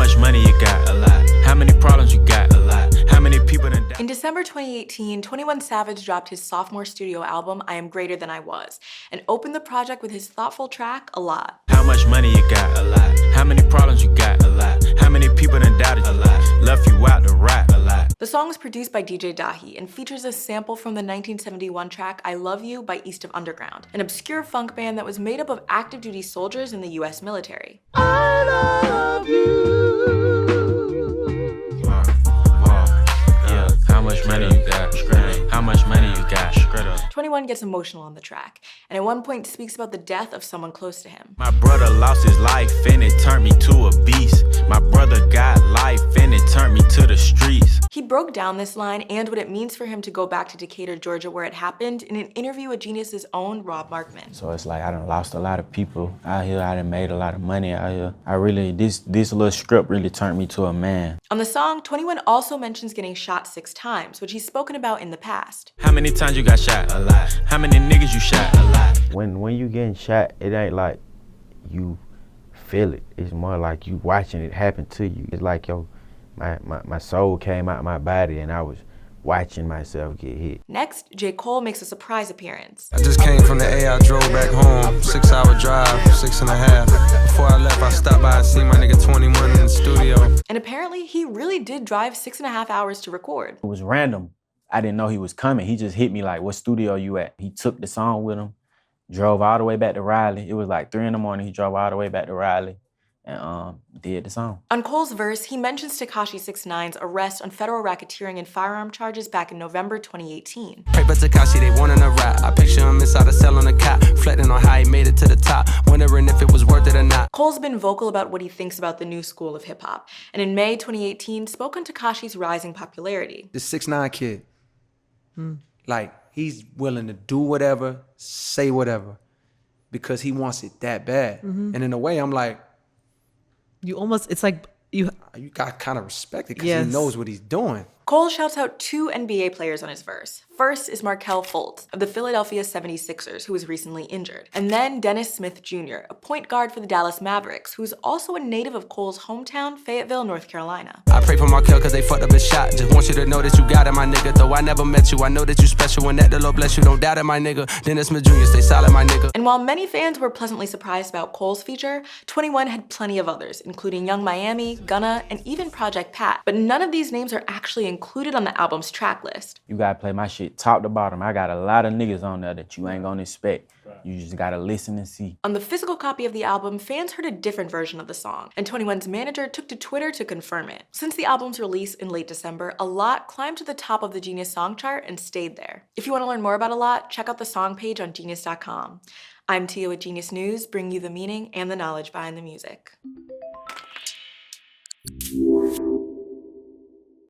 much money you got? A lot. How many problems you got? A lot. How many people done died? In December 2018, 21 Savage dropped his sophomore studio album, I Am Greater Than I Was, and opened the project with his thoughtful track, A Lot. How much money you got? A lot. How many problems you got? A lot. How many people done doubted you? A lot. Left you out to rap? A lot. The song was produced by DJ Dahi and features a sample from the 1971 track I Love You by East of Underground, an obscure funk band that was made up of active duty soldiers in the US military. I love you. Yeah. How much money you got? How much money you got? 21 gets emotional on the track, and at one point speaks about the death of someone close to him. My brother lost his life and it turned me to a beast. My brother got life and it turned me to the streets. He broke down this line and what it means for him to go back to Decatur, Georgia, where it happened, in an interview with Genius's own Rob Markman. So it's like I done lost a lot of people out here. I done made a lot of money out here. This little script really turned me to a man. On the song, 21 also mentions getting shot 6 times, which he's spoken about in the past. How many times you got shot? A lot. How many niggas you shot? A lot. When you getting shot, it ain't like you feel it. It's more like you watching it happen to you. It's like my soul came out my body and I was watching myself get hit. Next, J. Cole makes a surprise appearance. I just came from the A, I drove back home, 6-hour drive, 6.5. Before I left, I stopped by and seen my nigga 21 in the studio. And apparently, he really did drive 6.5 hours to record. It was random. I didn't know he was coming. He just hit me like, what studio you at? He took the song with him, drove all the way back to Raleigh. It was like 3 in the morning. He drove all the way back to Raleigh and did the song. On Cole's verse, he mentions Tekashi 6ix9ine's arrest on federal racketeering and firearm charges back in November 2018. Paper Tekashi, they wanting a rap. I picture him inside a cell on a cot, reflecting on how he made it to the top, wondering if it was worth it or not. Cole's been vocal about what he thinks about the new school of hip-hop, and in May 2018 spoke on Tekashi's rising popularity. This 6ix9ine kid, like, he's willing to do whatever, say whatever, because he wants it that bad. And in a way, I'm like, you almost, it's like you got kind of respect it because Yes. he knows what he's doing. Cole shouts out 2 NBA players on his verse. First is Markelle Fultz of the Philadelphia 76ers, who was recently injured. And then Dennis Smith Jr., a point guard for the Dallas Mavericks, who's also a native of Cole's hometown, Fayetteville, North Carolina. I pray for Markelle because they fucked up his shot. Just want you to know that you got it, my nigga. Though I never met you, I know that you special. When that the Lord bless you, don't doubt it, my nigga. Dennis Smith Jr., stay solid, my nigga. And while many fans were pleasantly surprised about Cole's feature, 21 had plenty of others, including Young Miami, Gunna, and even Project Pat. But none of these names are actually included on the album's track list. You gotta play my shit top to bottom. I got a lot of niggas on there that you ain't gonna expect. You just gotta listen and see. On the physical copy of the album, fans heard a different version of the song, and 21's manager took to Twitter to confirm it. Since the album's release in late December, A Lot climbed to the top of the Genius song chart and stayed there. If you want to learn more about A Lot, check out the song page on genius.com. I'm Tia with Genius News, bringing you the meaning and the knowledge behind the music.